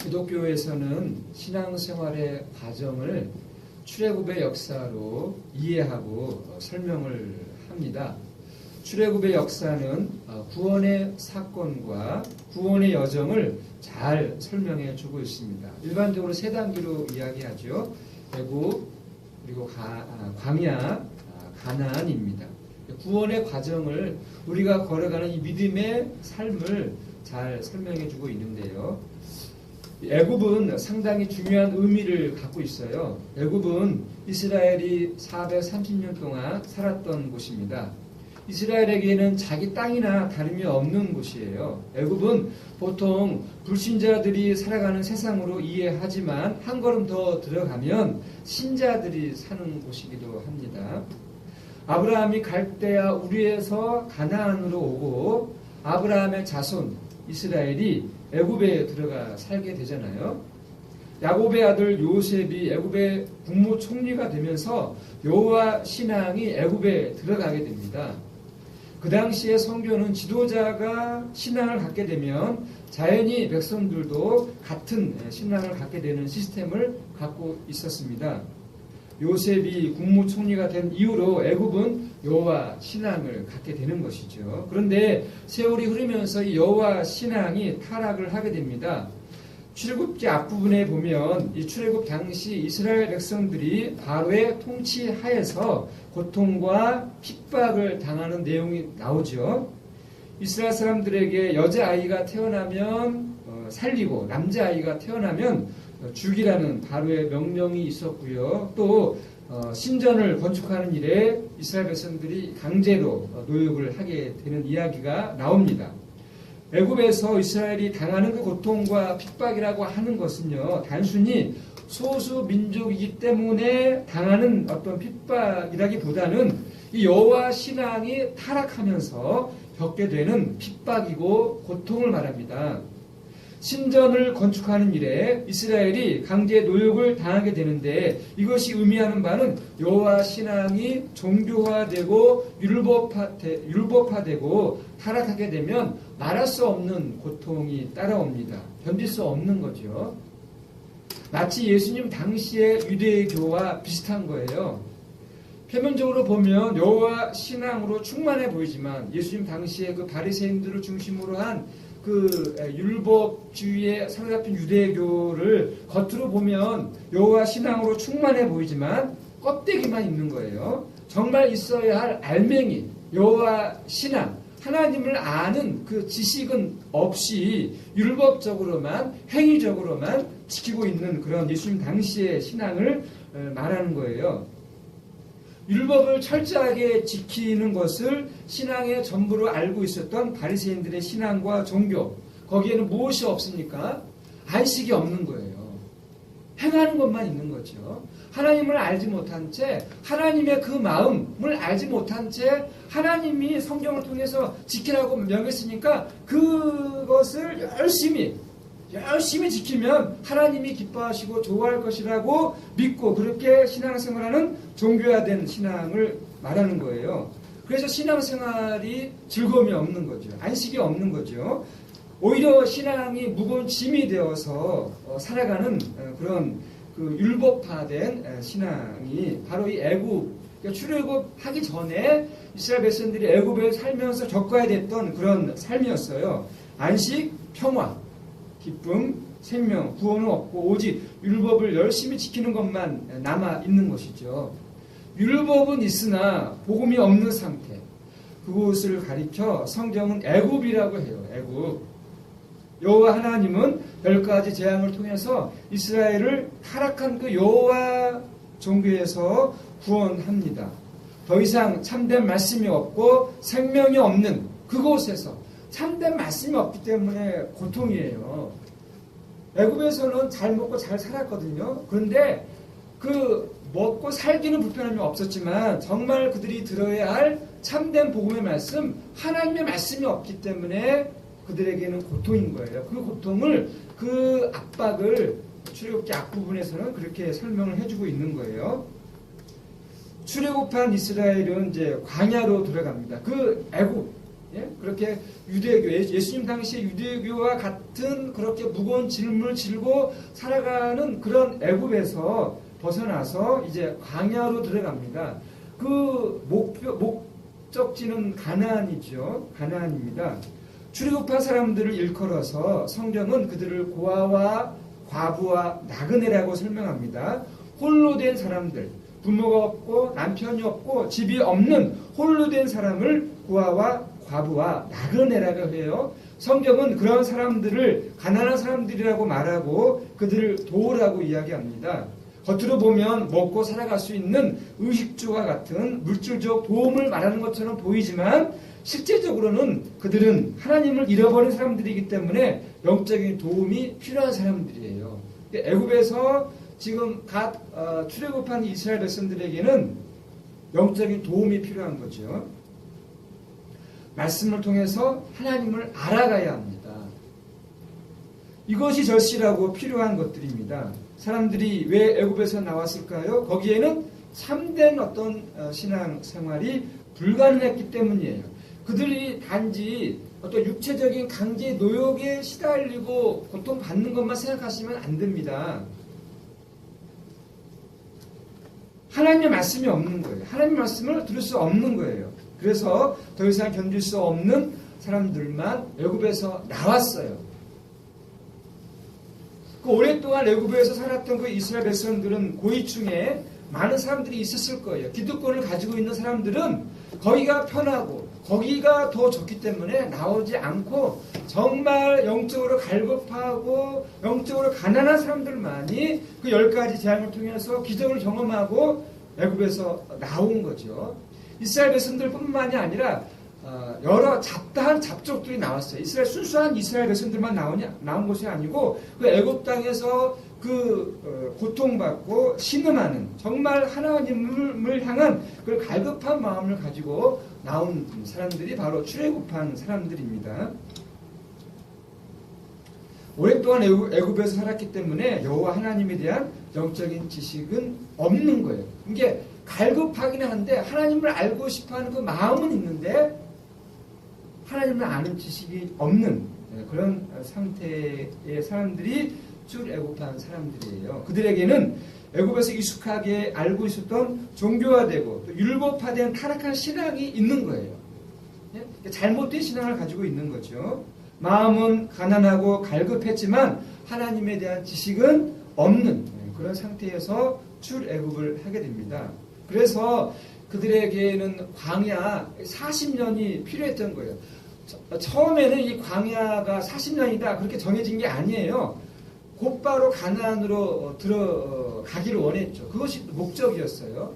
기독교에서는 신앙생활의 과정을 출애굽의 역사로 이해하고 설명을 합니다. 출애굽의 역사는 구원의 사건과 구원의 여정을 잘 설명해 주고 있습니다. 일반적으로 세 단계로 이야기하죠. 애굽, 그리고 광야, 가나안입니다. 구원의 과정을 우리가 걸어가는 이 믿음의 삶을 잘 설명해 주고 있는데요. 애굽은 상당히 중요한 의미를 갖고 있어요. 애굽은 이스라엘이 430년 동안 살았던 곳입니다. 이스라엘에게는 자기 땅이나 다름이 없는 곳이에요. 애굽은 보통 불신자들이 살아가는 세상으로 이해하지만 한 걸음 더 들어가면 신자들이 사는 곳이기도 합니다. 아브라함이 갈대아 우르에서 가나안으로 오고 아브라함의 자손 이스라엘이 애굽에 들어가 살게 되잖아요. 야곱의 아들 요셉이 애굽의 국무총리가 되면서 여호와 신앙이 애굽에 들어가게 됩니다. 그 당시에 선교는 지도자가 신앙을 갖게 되면 자연히 백성들도 같은 신앙을 갖게 되는 시스템을 갖고 있었습니다. 요셉이 국무총리가 된 이후로 애굽은 여호와 신앙을 갖게 되는 것이죠. 그런데 세월이 흐르면서 이 여호와 신앙이 타락을 하게 됩니다. 출애굽기 앞부분에 보면 이 출애굽 당시 이스라엘 백성들이 바로의 통치하에서 고통과 핍박을 당하는 내용이 나오죠. 이스라엘 사람들에게 여자아이가 태어나면 살리고 남자아이가 태어나면 죽이라는 바로의 명령이 있었고요. 또 신전을 건축하는 일에 이스라엘 백성들이 강제로 노역을 하게 되는 이야기가 나옵니다. 애굽에서 이스라엘이 당하는 그 고통과 핍박이라고 하는 것은요, 단순히 소수 민족이기 때문에 당하는 어떤 핍박이라기보다는 이 여호와 신앙이 타락하면서 겪게 되는 핍박이고 고통을 말합니다. 신전을 건축하는 일에 이스라엘이 강제 노역을 당하게 되는데 이것이 의미하는 바는 여호와 신앙이 종교화되고 율법화되고 타락하게 되면 말할 수 없는 고통이 따라옵니다. 견딜 수 없는 거죠. 마치 예수님 당시의 유대교와 비슷한 거예요. 표면적으로 보면 여호와 신앙으로 충만해 보이지만 예수님 당시에 그 바리새인들을 중심으로 한 그 율법주의에 사로잡힌 유대교를 겉으로 보면 여호와 신앙으로 충만해 보이지만 껍데기만 있는 거예요. 정말 있어야 할 알맹이, 여호와 신앙, 하나님을 아는 그 지식은 없이 율법적으로만, 행위적으로만 지키고 있는 그런 예수님 당시의 신앙을 말하는 거예요. 율법을 철저하게 지키는 것을 신앙의 전부로 알고 있었던 바리새인들의 신앙과 종교, 거기에는 무엇이 없습니까? 안식이 없는 거예요. 행하는 것만 있는 거죠. 하나님을 알지 못한 채, 하나님의 그 마음을 알지 못한 채 하나님이 성경을 통해서 지키라고 명했으니까 그것을 열심히 지키면 하나님이 기뻐하시고 좋아할 것이라고 믿고 그렇게 신앙생활하는 종교화된 신앙을 말하는 거예요. 그래서 신앙생활이 즐거움이 없는 거죠. 안식이 없는 거죠. 오히려 신앙이 무거운 짐이 되어서 살아가는 그런 그 율법화된 신앙이 바로 이 애굽, 그러니까 출애굽하기 전에 이스라엘 백성들이 애굽에 살면서 겪어야 됐던 그런 삶이었어요. 안식, 평화, 기쁨, 생명, 구원은 없고 오직 율법을 열심히 지키는 것만 남아 있는 것이죠. 율법은 있으나 복음이 없는 상태, 그것을 가리켜 성경은 애굽이라고 해요. 애굽. 여호와 하나님은 10가지 재앙을 통해서 이스라엘을 타락한 그 여호와 종교에서 구원합니다. 더 이상 참된 말씀이 없고 생명이 없는 그곳에서 참된 말씀이 없기 때문에 고통이에요. 애굽에서는 잘 먹고 잘 살았거든요. 그런데 그 먹고 살기는 불편함이 없었지만 정말 그들이 들어야 할 참된 복음의 말씀, 하나님의 말씀이 없기 때문에 그들에게는 고통인 거예요. 그 고통을, 그 압박을 출애굽기 앞부분에서는 그렇게 설명을 해주고 있는 거예요. 출애굽한 이스라엘은 이제 광야로 들어갑니다. 그 애굽, 예? 그렇게 유대교, 예수님 당시의 유대교와 같은 그렇게 무거운 짐을 지고 살아가는 그런 애굽에서 벗어나서 이제 광야로 들어갑니다. 그 목적지는 가나안이죠. 가나안입니다. 출애굽한 사람들을 일컬어서 성경은 그들을 고아와 과부와 나그네라고 설명합니다. 홀로 된 사람들, 부모가 없고 남편이 없고 집이 없는 홀로 된 사람을 고아와 과부와 나그네라고 해요. 성경은 그런 사람들을 가난한 사람들이라고 말하고 그들을 도우라고 이야기합니다. 겉으로 보면 먹고 살아갈 수 있는 의식주와 같은 물질적 도움을 말하는 것처럼 보이지만 실제적으로는 그들은 하나님을 잃어버린 사람들이기 때문에 영적인 도움이 필요한 사람들이에요. 애굽에서 지금 출애굽한 이스라엘 백성들에게는 영적인 도움이 필요한 거죠. 말씀을 통해서 하나님을 알아가야 합니다. 이것이 절실하고 필요한 것들입니다. 사람들이 왜 애굽에서 나왔을까요? 거기에는 참된 어떤 신앙 생활이 불가능했기 때문이에요. 그들이 단지 어떤 육체적인 강제 노역에 시달리고 고통받는 것만 생각하시면 안 됩니다. 하나님의 말씀이 없는 거예요. 하나님의 말씀을 들을 수 없는 거예요. 그래서 더 이상 견딜 수 없는 사람들만 애굽에서 나왔어요. 그 오랫동안 애굽에서 살았던 그 이스라엘 백성들은 고위층에 많은 사람들이 있었을 거예요. 기득권을 가지고 있는 사람들은 거기가 편하고 거기가 더 좋기 때문에 나오지 않고 정말 영적으로 갈급하고 영적으로 가난한 사람들만이 그 10가지 재앙을 통해서 기적을 경험하고 애굽에서 나온 거죠. 이스라엘 백성들뿐만이 아니라 여러 잡다한 잡족들이 나왔어요. 순수한 이스라엘 백성들만 나온 것이 아니고 그 애굽 땅에서 고통받고 신음하는 정말 하나님을 향한 그 갈급한 마음을 가지고 나온 사람들이 바로 출애굽한 사람들입니다. 오랫동안 애굽에서 살았기 때문에 여호와 하나님에 대한 영적인 지식은 없는 거예요. 이게 갈급하기는 한데 하나님을 알고 싶어하는 그 마음은 있는데 하나님을 아는 지식이 없는 그런 상태의 사람들이 출애굽한 사람들이에요. 그들에게는 애굽에서 익숙하게 알고 있었던 종교화되고 또 율법화된 타락한 신앙이 있는 거예요. 잘못된 신앙을 가지고 있는 거죠. 마음은 가난하고 갈급했지만 하나님에 대한 지식은 없는 그런 상태에서 출애굽을 하게 됩니다. 그래서 그들에게는 광야 40년이 필요했던 거예요. 처음에는 이 광야가 40년이다 그렇게 정해진 게 아니에요. 곧바로 가나안으로 들어가기를 원했죠. 그것이 목적이었어요.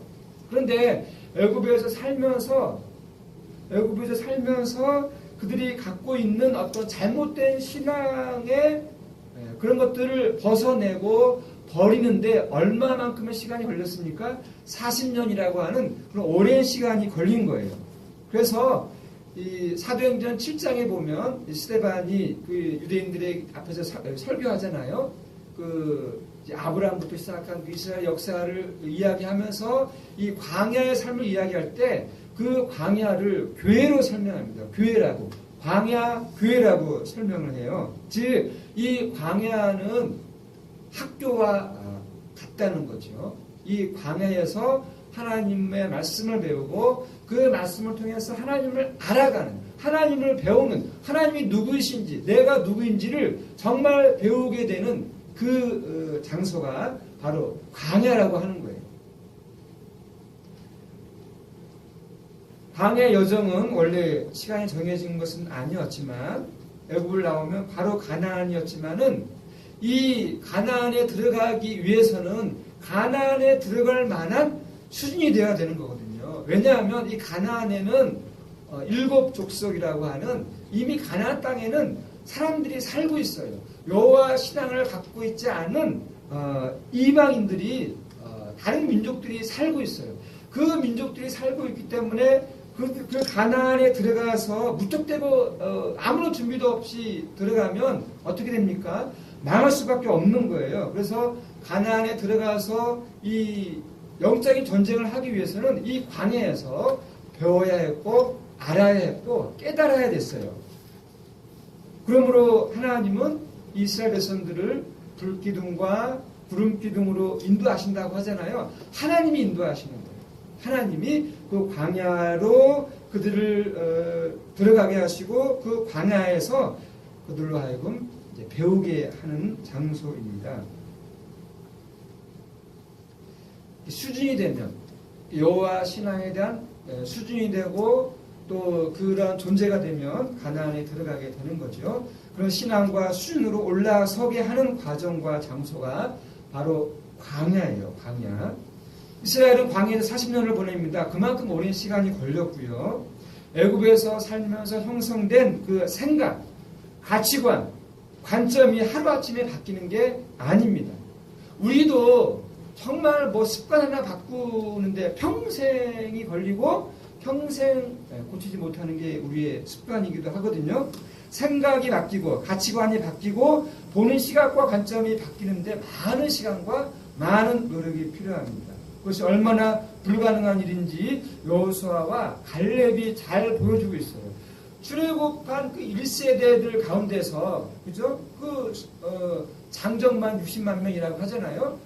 그런데 애굽에서 살면서 그들이 갖고 있는 어떤 잘못된 신앙의 그런 것들을 벗어내고 버리는데 얼마만큼의 시간이 걸렸습니까? 40년이라고 하는 그런 오랜 시간이 걸린 거예요. 그래서 이 사도행전 7장에 보면 스데반이 그 유대인들의 앞에서 설교하잖아요. 이제 아브라함부터 시작한 그 이스라엘 역사를 이야기하면서 이 광야의 삶을 이야기할 때 그 광야를 교회로 설명합니다. 교회라고. 광야, 교회라고 설명을 해요. 즉, 이 광야는 학교와 같다는 거죠. 이 광야에서 하나님의 말씀을 배우고 그 말씀을 통해서 하나님을 알아가는, 하나님을 배우는, 하나님이 누구이신지, 내가 누구인지를 정말 배우게 되는 그 장소가 바로 광야라고 하는 거예요. 광야 여정은 원래 시간이 정해진 것은 아니었지만 애굽을 나오면 바로 가나안이었지만은 이 가나안에 들어가기 위해서는 가나안에 들어갈 만한 수준이 되어야 되는 거거든요. 왜냐하면 이 가나안에는 7 족속이라고 하는 이미 가나안 땅에는 사람들이 살고 있어요. 여호와 신앙을 갖고 있지 않은 이방인들이 다른 민족들이 살고 있어요. 그 민족들이 살고 있기 때문에 그 가나안에 들어가서 무턱대고 아무런 준비도 없이 들어가면 어떻게 됩니까? 망할 수밖에 없는 거예요. 그래서 가나안에 들어가서 이 영적인 전쟁을 하기 위해서는 이 광야에서 배워야 했고 알아야 했고 깨달아야 됐어요. 그러므로 하나님은 이스라엘 백성들을 불기둥과 구름기둥으로 인도하신다고 하잖아요. 하나님이 인도하시는 거예요. 하나님이 그 광야로 그들을 들어가게 하시고 그 광야에서 그들로 하여금 이제 배우게 하는 장소입니다. 수준이 되면 여호와 신앙에 대한 수준이 되고 또 그런 존재가 되면 가나안에 들어가게 되는 거죠. 그런 신앙과 수준으로 올라서게 하는 과정과 장소가 바로 광야예요. 광야. 이스라엘은 광야에서 40년을 보냅니다. 그만큼 오랜 시간이 걸렸고요. 애굽에서 살면서 형성된 그 생각, 가치관, 관점이 하루아침에 바뀌는 게 아닙니다. 우리도 정말 뭐 습관 하나 바꾸는데 평생이 걸리고 평생 고치지 못하는 게 우리의 습관이기도 하거든요. 생각이 바뀌고 가치관이 바뀌고 보는 시각과 관점이 바뀌는데 많은 시간과 많은 노력이 필요합니다. 그것이 얼마나 불가능한 일인지 여호수아와 갈렙이 잘 보여주고 있어요. 출애굽한 그 1세대들 가운데서 그죠? 장정만 60만 명이라고 하잖아요.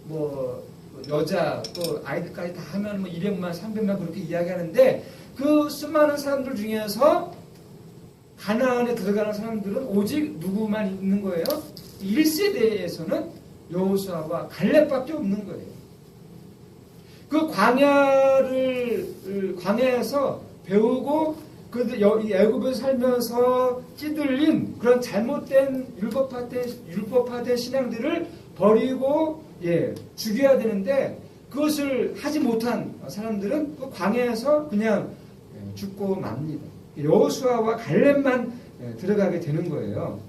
뭐 여자 또 아이들까지 다 하면 뭐 200만 300만 그렇게 이야기하는데 그 수많은 사람들 중에서 가나안에 들어가는 사람들은 오직 누구만 있는 거예요? 1세대에서는 여호수아와 갈렙밖에 없는 거예요. 그 광야에서 배우고 그 애굽에 살면서 찌들린 그런 잘못된 율법화된 신앙들을 버리고 죽여야 되는데 그것을 하지 못한 사람들은 그 광야에서 그냥 죽고 맙니다. 여호수아와 갈렙만 들어가게 되는 거예요.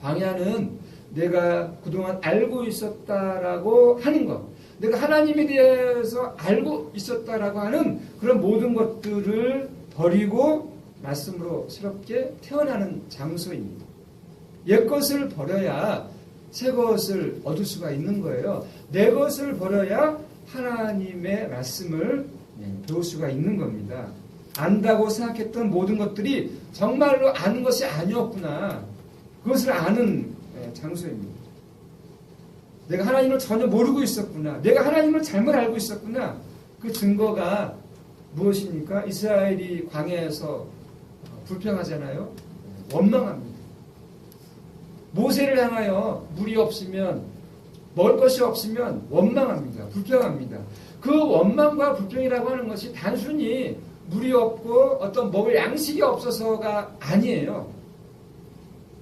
광야는 내가 그동안 알고 있었다라고 하는 것, 내가 하나님에 대해서 알고 있었다라고 하는 그런 모든 것들을 버리고 말씀으로 새롭게 태어나는 장소입니다. 옛것을 버려야 새 것을 얻을 수가 있는 거예요. 내 것을 버려야 하나님의 말씀을 배울 수가 있는 겁니다. 안다고 생각했던 모든 것들이 정말로 아는 것이 아니었구나. 그것을 아는 장소입니다. 내가 하나님을 전혀 모르고 있었구나. 내가 하나님을 잘못 알고 있었구나. 그 증거가 무엇입니까? 이스라엘이 광야에서 불평하잖아요. 원망합니다. 모세를 향하여 물이 없으면 먹을 것이 없으면 원망합니다. 불평합니다. 그 원망과 불평이라고 하는 것이 단순히 물이 없고 어떤 먹을 양식이 없어서가 아니에요.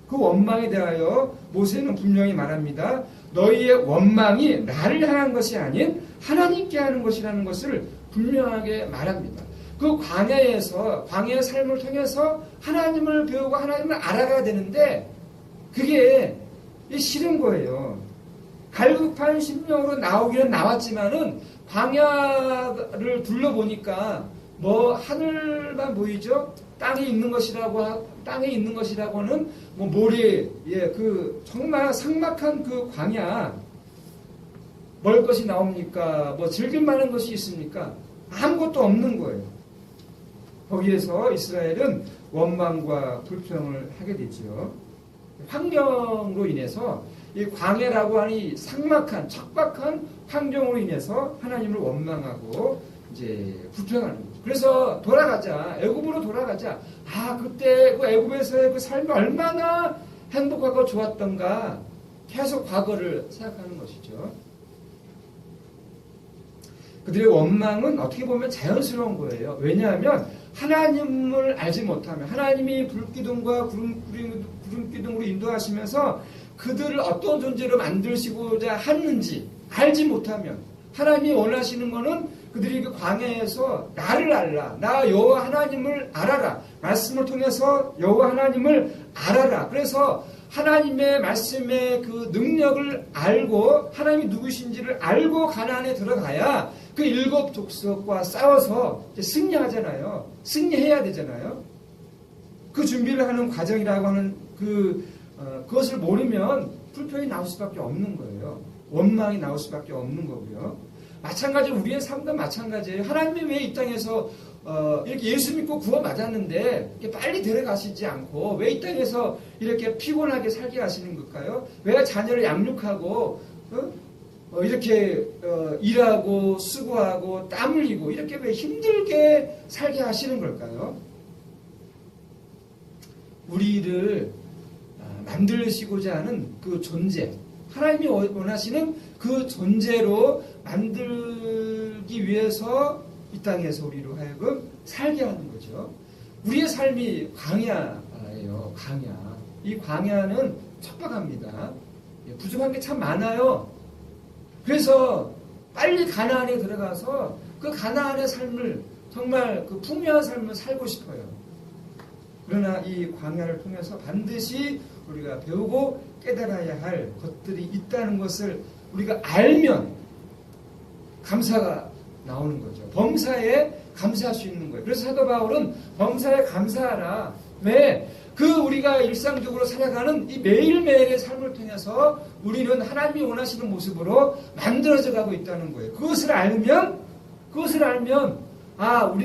그 원망에 대하여 모세는 분명히 말합니다. 너희의 원망이 나를 향한 것이 아닌 하나님께 하는 것이라는 것을 분명하게 말합니다. 그 광야의 삶을 통해서 하나님을 배우고 하나님을 알아가야 되는데 그게 싫은 거예요. 갈급한 심령으로 나오기는 나왔지만은 광야를 둘러보니까 뭐 하늘만 보이죠? 땅에 있는 것이라고는 뭐 모래, 그 정말 삭막한 그 광야, 먹을 것이 나옵니까? 뭐 즐길 만한 것이 있습니까? 아무것도 없는 거예요. 거기에서 이스라엘은 원망과 불평을 하게 되죠. 환경으로 인해서 이 광야라고 하는 이 삭막한 척박한 환경으로 인해서 하나님을 원망하고 이제 불평하는 거죠. 그래서 돌아가자. 애굽으로 돌아가자. 그때 그 애굽에서의 그 삶이 얼마나 행복하고 좋았던가 계속 과거를 생각하는 것이죠. 그들의 원망은 어떻게 보면 자연스러운 거예요. 왜냐하면 하나님을 알지 못하면 하나님이 불기둥과 구름기둥으로 인도하시면서 그들을 어떤 존재로 만드시고자 하는지 알지 못하면 하나님이 원하시는 것은 그들이 그 광야에서 나를 알라. 나 여호와 하나님을 알아라. 말씀을 통해서 여호와 하나님을 알아라. 그래서 하나님의 말씀의 그 능력을 알고 하나님이 누구신지를 알고 가나안에 들어가야 그 7 족속과 싸워서 승리하잖아요. 승리해야 되잖아요. 그 준비를 하는 과정이라고 하는 그것을 모르면 불평이 나올 수밖에 없는 거예요. 원망이 나올 수밖에 없는 거고요. 마찬가지로 우리의 삶도 마찬가지예요. 하나님이 왜 이 땅에서 이렇게 예수 믿고 구원 받았는데 이렇게 빨리 데려가시지 않고 왜 이 땅에서 이렇게 피곤하게 살게 하시는 걸까요? 왜 자녀를 양육하고 이렇게 일하고 수고하고 땀 흘리고 이렇게 왜 힘들게 살게 하시는 걸까요? 우리를 만드시고자 하는 그 존재, 하나님이 원하시는 그 존재로 만들기 위해서 이 땅에서 우리로 하여금 살게 하는 거죠. 우리의 삶이 광야예요. 광야. 이 광야는 척박합니다. 부족한 게 참 많아요. 그래서 빨리 가나안에 들어가서 그 가나안의 삶을 정말 그 풍요한 삶을 살고 싶어요. 그러나 이 광야를 통해서 반드시 우리가 배우고 깨달아야 할 것들이 있다는 것을 우리가 알면 감사가 나오는 거죠. 범사에 감사할 수 있는 거예요. 그래서 사도 바울은 범사에 감사하라. 왜? 그 우리가 일상적으로 살아가는 이 매일매일의 삶을 통해서 우리는 하나님이 원하시는 모습으로 만들어져 가고 있다는 거예요. 그것을 알면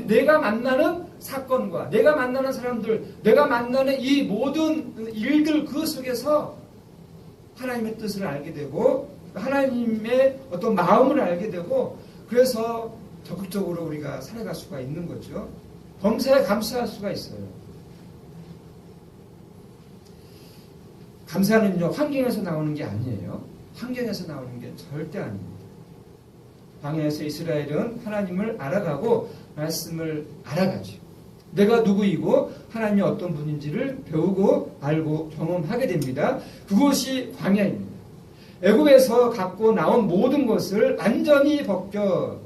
내가 만나는 사건과 내가 만나는 사람들, 내가 만나는 이 모든 일들 그 속에서 하나님의 뜻을 알게 되고 하나님의 어떤 마음을 알게 되고 그래서 적극적으로 우리가 살아갈 수가 있는 거죠. 범사에 감사할 수가 있어요. 감사는요, 환경에서 나오는 게 아니에요. 환경에서 나오는 게 절대 아닙니다. 광야에서 이스라엘은 하나님을 알아가고 말씀을 알아가죠. 내가 누구이고 하나님이 어떤 분인지를 배우고 알고 경험하게 됩니다. 그것이 광야입니다. 애굽에서 갖고 나온 모든 것을 완전히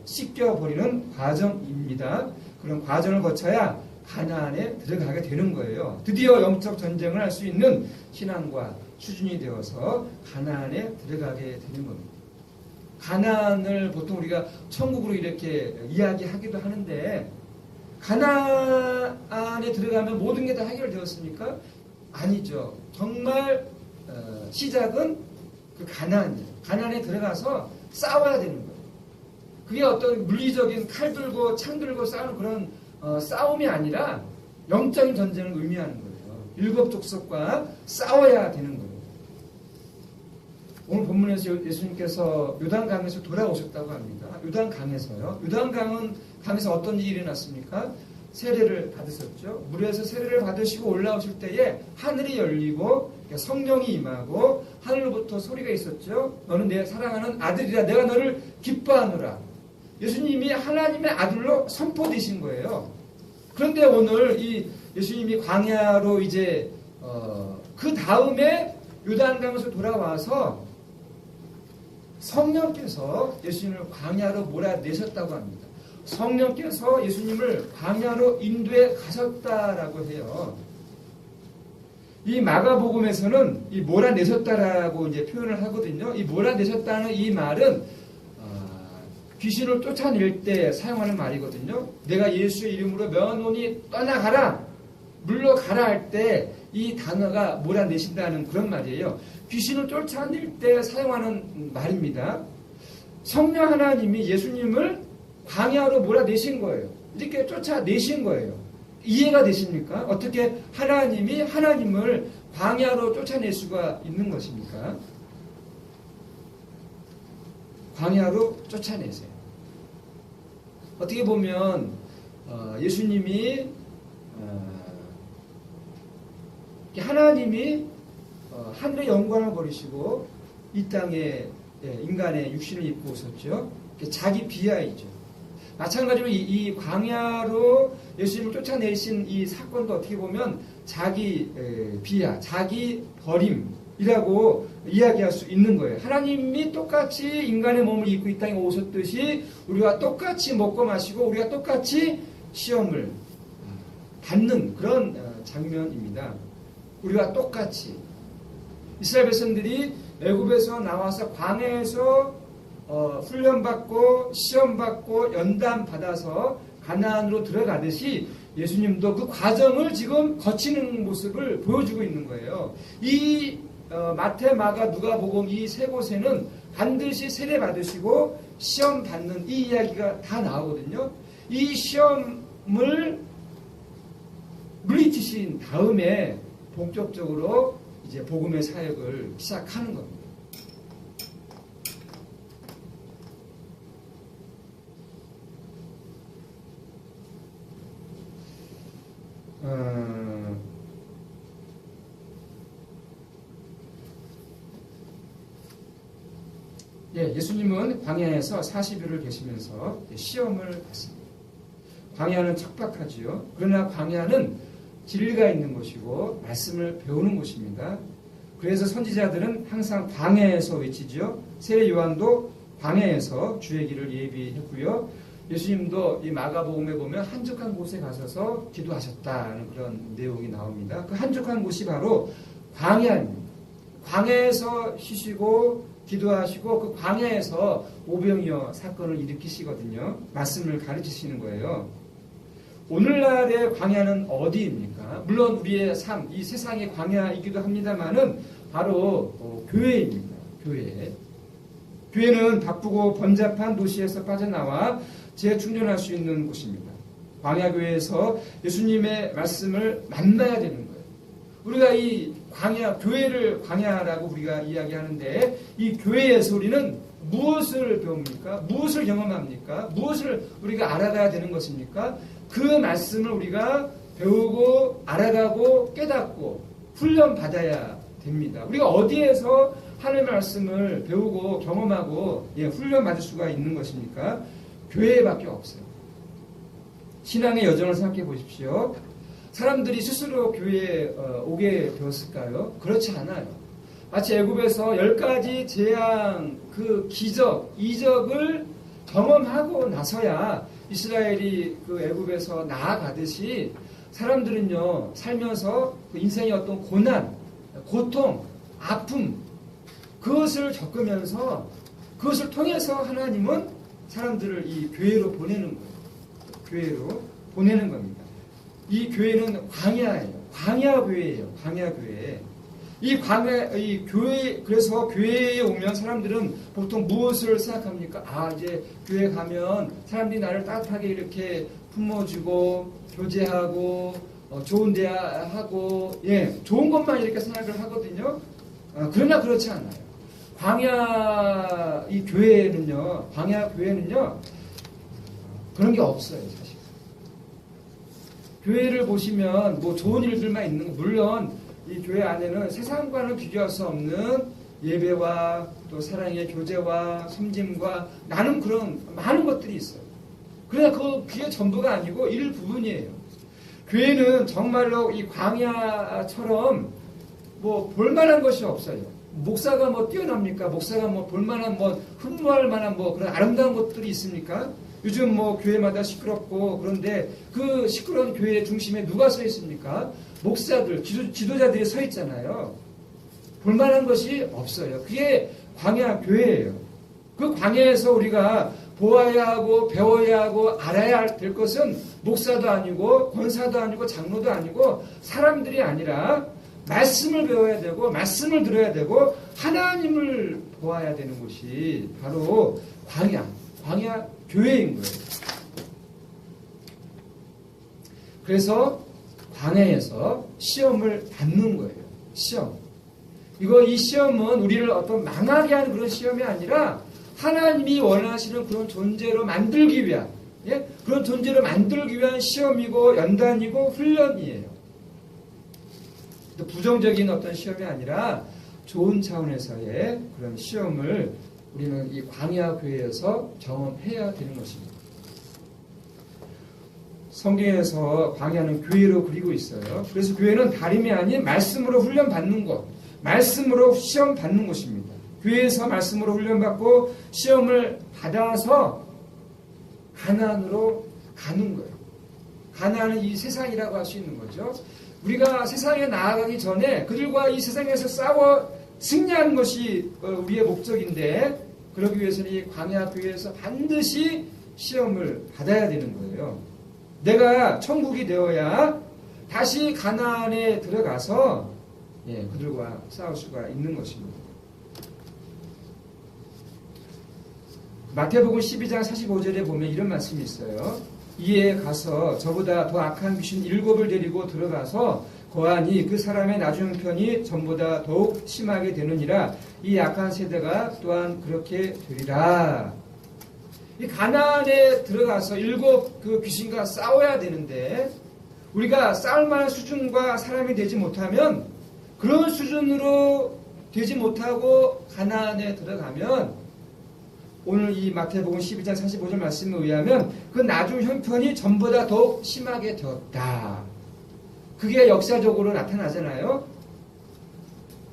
씻겨버리는 과정입니다. 그런 과정을 거쳐야 가나안에 들어가게 되는 거예요. 드디어 영적 전쟁을 할 수 있는 신앙과 수준이 되어서 가나안에 들어가게 되는 겁니다. 가나안을 보통 우리가 천국으로 이렇게 이야기하기도 하는데 가나안에 들어가면 모든 게 다 해결되었습니까? 아니죠. 정말 시작은 그 가나안이에요. 가나안에 들어가서 싸워야 되는 거예요. 그게 어떤 물리적인 칼 들고 창 들고 싸우는 그런 싸움이 아니라 영적인 전쟁을 의미하는 거예요. 일곱 족속과 싸워야 되는 거예요. 오늘 본문에서 예수님께서 요단강에서 돌아오셨다고 합니다. 요단강에서요. 요단강에서 어떤 일이 일어났습니까? 세례를 받으셨죠. 물에서 세례를 받으시고 올라오실 때에 하늘이 열리고 성령이 임하고 하늘로부터 소리가 있었죠. 너는 내 사랑하는 아들이라 내가 너를 기뻐하노라. 예수님이 하나님의 아들로 선포되신 거예요. 그런데 오늘 이 예수님이 광야로 이제 그 다음에 요단강에서 돌아와서 성령께서 예수님을 광야로 몰아내셨다고 합니다. 성령께서 예수님을 광야로 인도해 가셨다라고 해요. 이 마가복음에서는 이 몰아내셨다라고 이제 표현을 하거든요. 이 몰아내셨다는 이 말은 귀신을 쫓아낼 때 사용하는 말이거든요. 내가 예수의 이름으로 명하노니 떠나가라, 물러가라 할 때 이 단어가 몰아내신다는 그런 말이에요. 귀신을 쫓아낼 때 사용하는 말입니다. 성령 하나님이 예수님을 광야로 몰아내신 거예요. 이렇게 쫓아내신 거예요. 이해가 되십니까? 어떻게 하나님이 하나님을 광야로 쫓아낼 수가 있는 것입니까? 광야로 쫓아내세요. 어떻게 보면 예수님이 하나님이 하늘의 영광을 버리시고 이 땅에 인간의 육신을 입고 오셨죠. 자기 비하이죠. 마찬가지로 이 광야로 예수님을 쫓아내신 이 사건도 어떻게 보면 자기 비하, 자기 버림이라고 이야기할 수 있는 거예요. 하나님이 똑같이 인간의 몸을 입고 이 땅에 오셨듯이 우리와 똑같이 먹고 마시고 우리가 똑같이 시험을 받는 그런 장면입니다. 우리와 똑같이 이스라엘 백성들이 애굽에서 나와서 광야에서 훈련받고 시험받고 연단받아서 가나안으로 들어가듯이 예수님도 그 과정을 지금 거치는 모습을 보여주고 있는 거예요. 이 마태, 마가, 누가복음 이 세 곳에는 반드시 세례 받으시고 시험 받는 이 이야기가 다 나오거든요. 이 시험 물리치신 다음에 본격적으로 이제 복음의 사역을 시작하는 겁니다. 예수님은 광야에서 40일을 계시면서 시험을 받습니다. 광야는 척박하지요. 그러나 광야는 진리가 있는 곳이고 말씀을 배우는 곳입니다. 그래서 선지자들은 항상 광야에서 외치지요. 세례 요한도 광야에서 주의 길을 예비했고요. 예수님도 이 마가복음에 보면 한적한 곳에 가셔서 기도하셨다는 그런 내용이 나옵니다. 그 한적한 곳이 바로 광야입니다. 광야에서 쉬시고 기도하시고 그 광야에서 오병이어 사건을 일으키시거든요. 말씀을 가르치시는 거예요. 오늘날의 광야는 어디입니까? 물론 우리의 삶, 이 세상의 광야이기도 합니다만은 바로 교회입니다. 교회. 교회는 바쁘고 번잡한 도시에서 빠져나와 재충전할 수 있는 곳입니다. 광야교회에서 예수님의 말씀을 만나야 되는 거예요. 우리가 이 광야, 교회를 광야라고 우리가 이야기하는데 이 교회에서 우리는 무엇을 배웁니까? 무엇을 경험합니까? 무엇을 우리가 알아가야 되는 것입니까? 그 말씀을 우리가 배우고 알아가고 깨닫고 훈련받아야 됩니다. 우리가 어디에서 하나님의 말씀을 배우고 경험하고 훈련받을 수가 있는 것입니까? 교회밖에 없어요. 신앙의 여정을 생각해 보십시오. 사람들이 스스로 교회에 오게 되었을까요? 그렇지 않아요. 마치 애굽에서 10가지 재앙, 그 기적, 이적을 경험하고 나서야 이스라엘이 그 애굽에서 나아가듯이 사람들은요, 살면서 그 인생의 어떤 고난, 고통, 아픔, 그것을 겪으면서 그것을 통해서 하나님은 사람들을 이 교회로 보내는 거예요. 교회로 보내는 겁니다. 이 교회는 광야예요. 광야교회예요. 광야교회. 이 교회, 그래서 교회에 오면 사람들은 보통 무엇을 생각합니까? 아, 이제 교회 가면 사람들이 나를 따뜻하게 이렇게 품어주고, 교제하고, 좋은 대화하고, 좋은 것만 이렇게 생각을 하거든요. 그러나 그렇지 않아요. 광야, 이 교회는요, 광야 교회는요, 그런 게 없어요, 사실. 교회를 보시면 뭐 좋은 일들만 있는 거, 물론 이 교회 안에는 세상과는 비교할 수 없는 예배와 또 사랑의 교제와 섬김과 나는 그런 많은 것들이 있어요. 그러나 그게 전부가 아니고 일부분이에요. 교회는 정말로 이 광야처럼 뭐 볼만한 것이 없어요. 목사가 뭐 뛰어납니까? 목사가 뭐 볼만한 뭐 흠모할 만한 뭐 그런 아름다운 것들이 있습니까? 요즘 뭐 교회마다 시끄럽고 그런데 그 시끄러운 교회의 중심에 누가 서 있습니까? 목사들, 지도자들이 서 있잖아요. 볼만한 것이 없어요. 그게 광야 교회예요. 그 광야에서 우리가 보아야 하고 배워야 하고 알아야 될 것은 목사도 아니고 권사도 아니고 장로도 아니고 사람들이 아니라 말씀을 배워야 되고 말씀을 들어야 되고 하나님을 보아야 되는 곳이 바로 광야 교회인 거예요. 그래서 광야에서 시험을 받는 거예요. 시험. 이 시험은 우리를 어떤 망하게 하는 그런 시험이 아니라 하나님이 원하시는 그런 존재로 만들기 위한, 그런 존재로 만들기 위한 시험이고 연단이고 훈련이에요. 또 부정적인 어떤 시험이 아니라 좋은 차원에서의 그런 시험을 우리는 이 광야 교회에서 경험해야 되는 것입니다. 성경에서 광야는 교회로 그리고 있어요. 그래서 교회는 다름이 아닌 말씀으로 훈련받는 곳, 말씀으로 시험 받는 곳입니다. 교회에서 말씀으로 훈련받고 시험을 받아서 가나안으로 가는 거예요. 가나안은 이 세상이라고 할 수 있는 거죠. 우리가 세상에 나아가기 전에 그들과 이 세상에서 싸워 승리하는 것이 우리의 목적인데 그러기 위해서는 이 광야 교회에서 반드시 시험을 받아야 되는 거예요. 내가 천국이 되어야 다시 가나안에 들어가서 그들과 싸울 수가 있는 것입니다. 마태복음 12장 45절에 보면 이런 말씀이 있어요. 이에 가서 저보다 더 악한 귀신 7을 데리고 들어가서 거하니 그 사람의 나중 형편이 전보다 더욱 심하게 되느니라. 이 악한 세대가 또한 그렇게 되리라. 이 가나안에 들어가서 7 그 귀신과 싸워야 되는데 우리가 싸울 만한 수준과 사람이 되지 못하면, 그런 수준으로 되지 못하고 가나안에 들어가면 오늘 이 마태복음 12장 45절 말씀에 의하면 그 나중 형편이 전보다 더욱 심하게 되었다. 그게 역사적으로 나타나잖아요.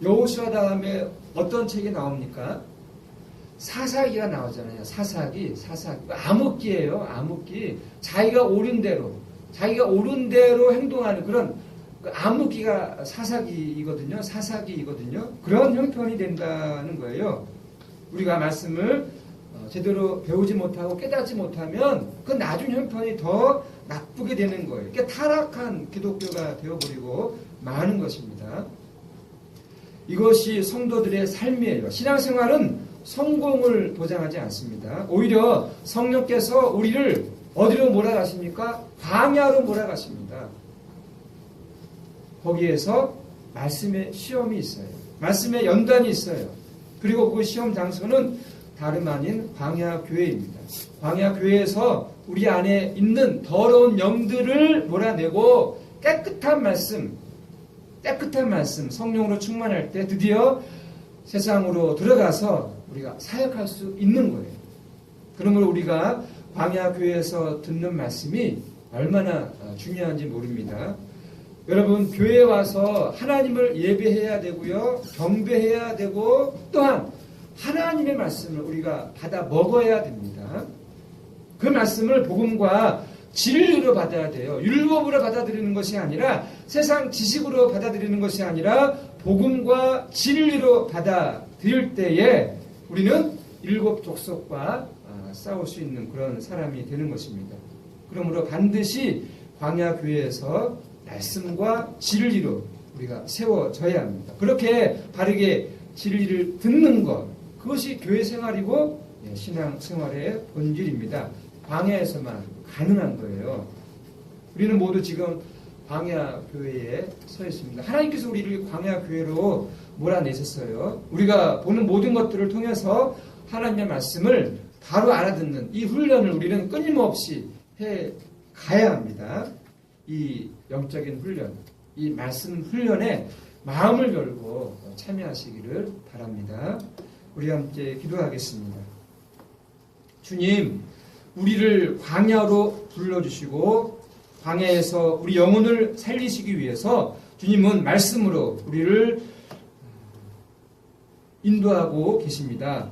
여호수아 다음에 어떤 책이 나옵니까? 사사기가 나오잖아요. 사사기. 암흑기예요. 암흑기. 자기가 옳은 대로 행동하는 그런 암흑기가 사사기이거든요. 그런 형편이 된다는 거예요. 우리가 말씀을 제대로 배우지 못하고 깨닫지 못하면 그 나중 형편이 더 나쁘게 되는 거예요. 그러니까 타락한 기독교가 되어버리고 마는 것입니다. 이것이 성도들의 삶이에요. 신앙생활은 성공을 보장하지 않습니다. 오히려 성령께서 우리를 어디로 몰아가십니까? 광야로 몰아가십니다. 거기에서 말씀의 시험이 있어요. 말씀의 연단이 있어요. 그리고 그 시험 장소는 다름 아닌 광야교회입니다. 광야교회에서 우리 안에 있는 더러운 영들을 몰아내고 깨끗한 말씀, 성령으로 충만할 때 드디어 세상으로 들어가서 우리가 사역할 수 있는 거예요. 그러므로 우리가 광야교회에서 듣는 말씀이 얼마나 중요한지 모릅니다. 여러분, 교회에 와서 하나님을 예배해야 되고요, 경배해야 되고, 또한 하나님의 말씀을 우리가 받아 먹어야 됩니다. 그 말씀을 복음과 진리로 받아야 돼요. 율법으로 받아들이는 것이 아니라, 세상 지식으로 받아들이는 것이 아니라 복음과 진리로 받아들일 때에 우리는 7 족속과 싸울 수 있는 그런 사람이 되는 것입니다. 그러므로 반드시 광야교회에서 말씀과 진리로 우리가 세워져야 합니다. 그렇게 바르게 진리를 듣는 것, 그것이 교회 생활이고 신앙 생활의 본질입니다. 광야에서만 가능한 거예요. 우리는 모두 지금 광야교회에 서 있습니다. 하나님께서 우리를 광야교회로 몰아내셨어요. 우리가 보는 모든 것들을 통해서 하나님의 말씀을 바로 알아듣는 이 훈련을 우리는 끊임없이 해 가야 합니다. 이 영적인 훈련, 이 말씀 훈련에 마음을 열고 참여하시기를 바랍니다. 우리 함께 기도하겠습니다. 주님, 우리를 광야로 불러주시고 광야에서 우리 영혼을 살리시기 위해서 주님은 말씀으로 우리를 인도하고 계십니다.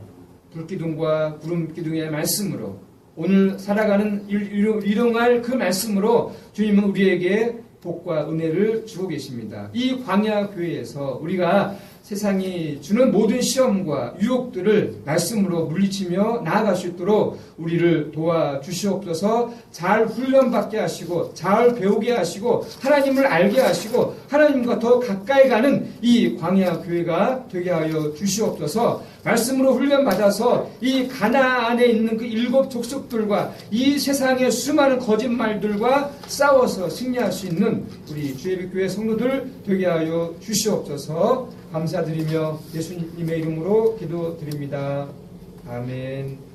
불기둥과 구름기둥의 말씀으로, 오늘 살아가는 일용할 그 말씀으로 주님은 우리에게 복과 은혜를 주고 계십니다. 이 광야교회에서 우리가 세상이 주는 모든 시험과 유혹들을 말씀으로 물리치며 나아갈 수 있도록 우리를 도와주시옵소서. 잘 훈련받게 하시고 잘 배우게 하시고 하나님을 알게 하시고 하나님과 더 가까이 가는 이 광야교회가 되게 하여 주시옵소서. 말씀으로 훈련받아서 이 가나안에 있는 그 7 족속들과 이 세상의 수많은 거짓말들과 싸워서 승리할 수 있는 우리 주예비교회 성도들 되게 하여 주시옵소서. 감사드리며 예수님의 이름으로 기도드립니다. 아멘.